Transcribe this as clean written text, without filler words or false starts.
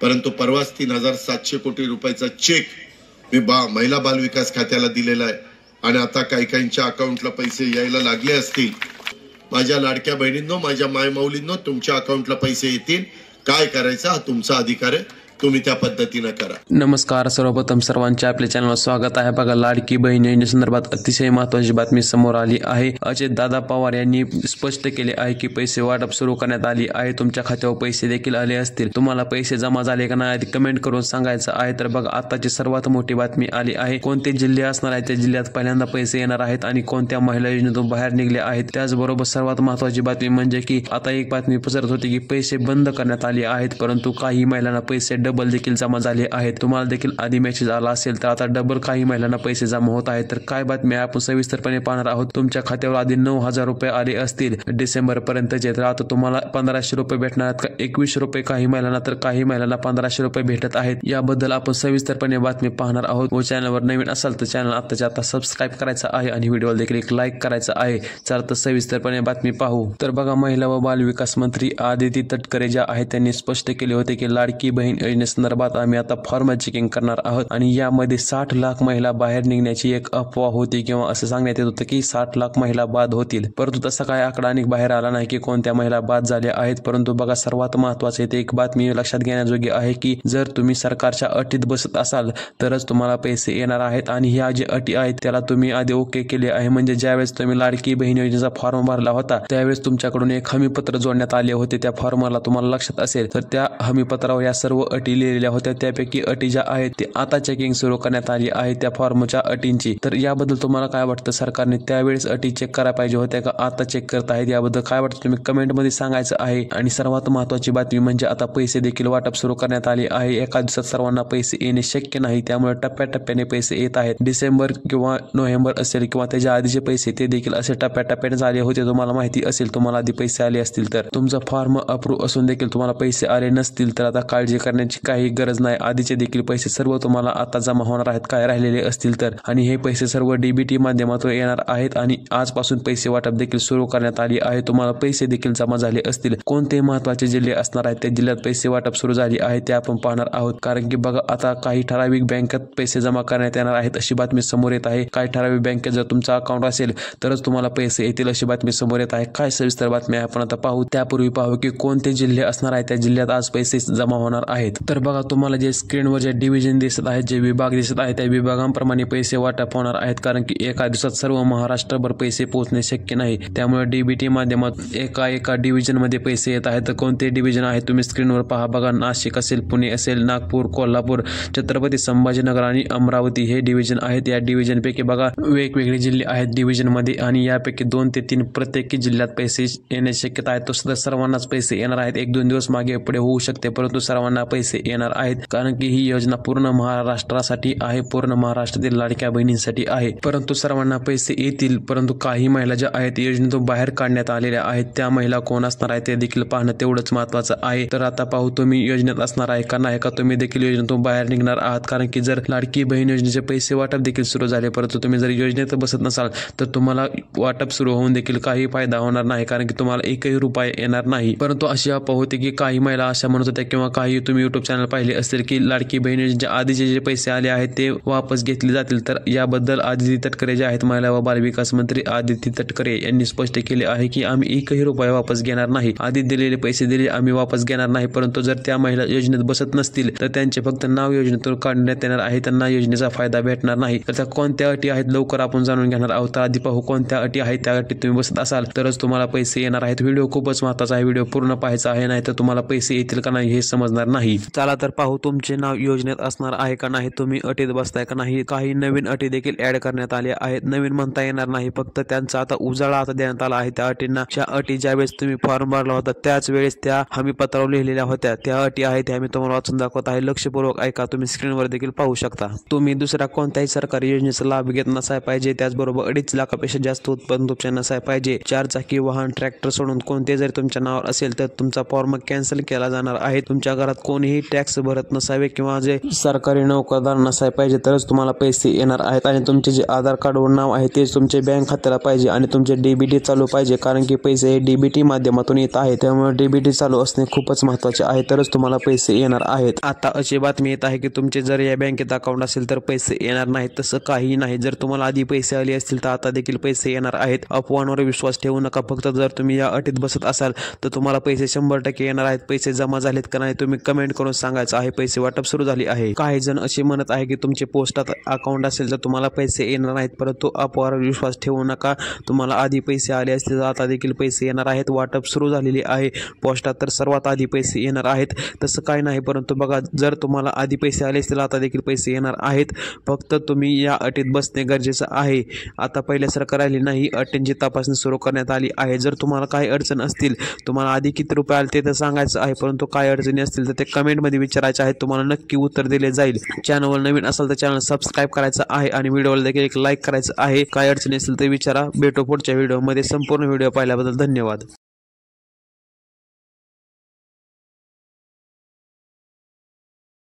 परंतु परवाच 3,700 कोटी रुपयाचा चेक मी महिला बाल विकास खात्याला दिलेला आहे आणि आता काहींच्या अकाउंटला पैसे यायला लागले असतील। माझ्या लाडक्या बहिणींनो, माझ्या मायमाऊलींनो, तुमच्या अकाउंटला पैसे येतील। काय करायचं हा तुमचा अधिकार आहे, तुम्ही त्या पद्धतीने करा। नमस्कार, सर्वप्रथम सर्वांचे आपल्या चॅनलवर स्वागत आहे। बघा, लाडकी बहीण योजनेसंदर्भात अतिशय महत्त्वाची बातमी समोर आली आहे। अजित दादा पवार यांनी स्पष्ट केले आहे की पैसे वाटप सुरू करण्यात आली आहे। तुमच्या खात्यावर पैसे देखील आले असतील। तुम्हाला पैसे जमा झाले का नाही कमेंट करून सांगायचं आहे। तर बघा, आताची सर्वात मोठी बातमी आली आहे। कोणते जिल्हे असणार आहेत त्या जिल्ह्यात पहिल्यांदा पैसे येणार आहेत आणि कोणत्या महिला योजनेतून बाहेर निघले आहेत। त्याचबरोबर सर्वात महत्त्वाची बातमी म्हणजे की आता एक बातमी पसरत होती की पैसे बंद करण्यात आले आहेत, परंतु काही महिलांना पैसे डबल देखील जमा झाले आहेत। तुम्हाला देखील आधी मेसेज आला असेल तर आता डबल काही महिलांना पैसे जमा होत आहेत। तर काय बातमी आहे आपण सविस्तरपणे पाहणार आहोत। तुमच्या खात्यावर आधी 9,000 रुपये आले असतील डिसेंबर पर्यंतचे, तर आता तुम्हाला 1,500 रुपये भेटणार आहेत का 21 रुपये काही महिलांना, तर काही महिलांना 1,500 रुपये भेटत आहेत। याबद्दल आपण सविस्तरपणे बातमी पाहणार आहोत। व चॅनलवर नवीन असाल तर चॅनल आताच्या आता सबस्क्राईब करायचं आहे आणि व्हिडिओला देखील एक लाईक करायचं आहे। चला तर सविस्तरपणे बातमी पाहू। तर बघा, महिला व बाल विकास मंत्री आदिती तटकरे ज्या आहेत त्यांनी स्पष्ट केले होते की लाडकी बहीण योजनेसंदर्भात आम्ही आता फॉर्म चेकिंग करणार आहोत आणि यामध्ये 60 लाख महिला बाहेर निघण्याची एक अफवा होती किंवा असं सांगण्यात येत होतं की 60 लाख महिला बाद होतील, परंतु तसा काय आकडा आणि बाहेर आला नाही की कोणत्या महिला बाद झाल्या आहेत। परंतु बघा, सर्वात महत्त्वाचे ते एक बातमी लक्षात घेण्याजोगी आहे की जर तुम्ही सरकारच्या अटीत बसत असाल तरच तुम्हाला पैसे येणार आहेत आणि ह्या जी अटी आहेत त्याला तुम्ही आधी ओके केले आहे। म्हणजे ज्यावेळेस तुम्ही लाडकी बहीण योजनेचा फॉर्म भरला होता त्यावेळेस तुमच्याकडून एक हमीपत्र जोडण्यात आले होते। त्या फॉर्मला तुम्हाला लक्षात असेल तर त्या हमीपत्रावर या सर्व अटी लिहिलेल्या होत्या। त्यापैकी अटी ज्या आहेत ते आता चेकिंग सुरू करण्यात आली आहे त्या फॉर्मच्या अटींची। तर याबद्दल तुम्हाला काय वाटतं, सरकारने त्यावेळेस अटी चेक करायला पाहिजे होत्या का आता चेक करत आहेत? याबद्दल काय वाटतं तुम्ही कमेंट मध्ये सांगायचं आहे। आणि सर्वात महत्त्वाची बातमी म्हणजे आता पैसे देखील वाटप सुरू करण्यात आले आहे। एका दिवसात सर्वांना पैसे येणे शक्य नाही, त्यामुळे टप्प्याटप्प्याने पैसे येत आहेत। डिसेंबर किंवा नोव्हेंबर असेल किंवा त्याच्या आधीचे पैसे ते देखील असे टप्प्याटप्प्याने झाले होते। तुम्हाला माहिती असेल, तुम्हाला आधी पैसे आले असतील तर तुमचा फॉर्म अप्रूव्ह असून देखील तुम्हाला पैसे आले नसतील तर आता काळजी करण्याची काही गरज नाही। आधीचे देखील पैसे सर्व तुम्हाला आता जमा होणार आहेत काय राहिलेले असतील तर, आणि हे पैसे सर्व डीबीटी माध्यमातून येणार आहेत आणि आजपासून पैसे वाटप देखील सुरू करण्यात आले आहे। तुम्हाला पैसे देखील जमा झाले असतील। कोणते महत्त्वाचे जिल्हे असणार आहेत त्या जिल्ह्यात पैसे वाटप सुरू झाले आहे ते आपण पाहणार आहोत। कारण की बघा, आता काही ठराविक बँकेत पैसे जमा करण्यात येणार आहेत अशी बातमी समोर येत आहे। काही ठराविक बँकेत जर तुमचा अकाउंट असेल तरच तुम्हाला पैसे येतील अशी बातमी समोर येत आहे। काय सविस्तर बातमी आहे आपण आता पाहू। त्यापूर्वी पाहू की कोणते जिल्हे असणार आहेत त्या जिल्ह्यात आज पैसे जमा होणार आहेत। तर बघा, तुम्हाला जे स्क्रीनवर जे डिव्हिजन दिसत आहेत, जे विभाग दिसत आहेत त्या विभागांप्रमाणे पैसे वाटप होणार आहेत। कारण की एका दिवसात सर्व महाराष्ट्रभर पैसे पोहोचणे शक्य नाही, त्यामुळे डीबीटी माध्यमातून एका डिव्हिजन मध्ये पैसे येत आहेत। तर कोणते डिव्हिजन आहे तुम्ही स्क्रीनवर पहा। बघा, नाशिक असेल, पुणे असेल, नागपूर, कोल्हापूर, छत्रपती संभाजीनगर आणि अमरावती हे डिव्हिजन आहेत। या डिव्हिजन पैकी बघा वेगवेगळे जिल्हे आहेत डिव्हिजन मध्ये आणि यापैकी 2 ते 3 प्रत्येकी जिल्ह्यात पैसे येण्याची शक्यता आहे। तसं सर्वांनाच पैसे येणार आहेत। 1-2 दिवस मागे पुढे होऊ शकते, परंतु सर्वांना पैसे येणार आहेत। कारण की ही योजना पूर्ण महाराष्ट्रासाठी आहे, पूर्ण महाराष्ट्रातील लाडक्या बहिणींसाठी आहे। परंतु सर्वांना पैसे येतील, परंतु काही महिला ज्या आहेत योजनेतून बाहेर काढण्यात आलेल्या आहेत त्या महिला कोण असणार आहेत ते देखील पाहणं तेवढंच महत्त्वाचं आहे। तर आता पाहू, तुम्ही योजनेत असणार आहे का नाही, का तुम्ही देखील योजनेतून बाहेर निघणार आहात। कारण की जर लाडकी बहीण योजनेचे पैसे वाटप देखील सुरू झाले, परंतु तुम्ही जर योजनेत बसत नसाल तर तुम्हाला वाटप सुरू होऊन देखील काही फायदा होणार नाही, कारण की तुम्हाला एकही रुपया येणार नाही। परंतु अशी अफवा होती की काही महिला अशा म्हणत होत्या किंवा काही तुम्ही युट्यूब चॅनल पाहिले असतील की लाडकी बहीण योजनेच्या आधीचे जे पैसे आले आहेत ते वापस घेतले जातील। तर याबद्दल आदिती तटकरे जे आहेत महिला व बाल विकास मंत्री आदिती तटकरे यांनी स्पष्ट केले आहे की आम्ही एकही रुपया वापस घेणार नाही। आधी दिलेले पैसे दिले आम्ही वापस घेणार नाही, परंतु जर त्या महिला योजनेत बसत नसतील तर त्यांचे फक्त नाव योजनेतून काढण्यात येणार आहे, त्यांना योजनेचा फायदा भेटणार नाही। तर त्या कोणत्या अटी आहेत लवकर आपण जाणून घेणार आहोत। तर आधी पाहू कोणत्या अटी आहेत, त्या अटीत तुम्ही बसत असाल तरच तुम्हाला पैसे येणार आहेत। व्हिडिओ खूपच महत्त्वाचा आहे, व्हिडिओ पूर्ण पाहायचा आहे, नाही तर तुम्हाला पैसे येतील का नाही हे समजणार नाही। चला तर पाहू, तुमचे नाव योजनेत असणार आहे का नाही, तुम्ही अटीत बसताय का नाही। काही नवीन अटी देखील ऍड करण्यात आल्या आहेत। नवीन म्हणता येणार नाही, फक्त त्यांचा आता उजाळा आता देण्यात आला आहे त्या अटींना। ज्या अटी ज्यावेळेस तुम्ही फॉर्म भरला होता त्याच वेळेस त्या हमीपत्रावर लिहिलेल्या होत्या त्या अटी आहेत त्या मी तुम्हाला वाचून दाखवत आहे। लक्षपूर्वक ऐका, तुम्ही स्क्रीनवर देखील पाहू शकता। तुम्ही दुसऱ्या कोणत्याही सरकारी योजनेचा लाभ घेत नसाय पाहिजे, त्याचबरोबर 2.5 लाखापेक्षा जास्त उत्पन्न तुमचे नसाय पाहिजे। 4 चाकी वाहन, ट्रॅक्टर सोडून कोणते जरी तुमच्या नावावर असेल तर तुमचा फॉर्म कॅन्सल केला जाणार आहे। तुमच्या घरात कोणीही टॅक्स भरत नसावे किंवा जे सरकारी नोकरदार नसाय पाहिजे तरच तुम्हाला पैसे येणार आहेत आणि तुमचे जे आधार कार्डवर नाव आहे तेच तुमचे बँक खात्याला पाहिजे आणि तुमचे डीबीटी चालू पाहिजे, कारण की पैसे हे डीबीटी माध्यमातून येत आहेत. त्यामुळे डीबीटी चालू असणे खूपच महत्त्वाचे आहे, तरच तुम्हाला पैसे येणार आहेत. आता अशी बातमी येत आहे की तुमचे जर या बँकेत अकाउंट असेल तर पैसे येणार नाहीत. तसं काही नाही. जर तुम्हाला आधी पैसे आले असतील तर आता देखील पैसे येणार आहेत. अफवांवर विश्वास ठेवू नका. फक्त जर तुम्ही या अटीत बसत असाल तर तुम्हाला पैसे 100% येणार आहेत. पैसे जमा झालेत का नाही तुम्ही कमेंट करून सांगायचं आहे. पैसे वाटप सुरू झाले आहे. काही जण असे म्हणत आहे की तुमचे पोस्टात अकाउंट असेल तर तुम्हाला पैसे येणार नाहीत, परंतु अफवावर विश्वास ठेवू नका. तुम्हाला आधी पैसे आले असतील तर आता देखील पैसे येणार आहेत. वाटप सुरू झालेले आहे. पोस्टात तर सर्वात आधी पैसे येणार आहेत. तसं काही नाही, परंतु बघा, जर तुम्हाला आधी पैसे आले असतील आता देखील पैसे येणार आहेत. फक्त तुम्ही या अटीत बसणे गरजेचं आहे. आता पहिल्यासारखं राहिली नाही. अटींची तपासणी सुरू करण्यात आली आहे. जर तुम्हाला काही अडचण असतील, तुम्हाला आधी किती रुपये आले ते तर सांगायचं आहे, परंतु काही अडचणी असतील तर ते कमेंटमध्ये विचारायचे आहेत. तुम्हाला नक्की उत्तर दिले जाईल. चॅनलवर नवीन असाल तर चॅनल सबस्क्राईब करायचं आहे आणि व्हिडिओला देखील एक लाईक करायचं आहे. काही अडचणी असतील तर विचारा. भेटू पुढच्या व्हिडिओमध्ये. संपूर्ण व्हिडिओ पाहिल्याबद्दल धन्यवाद.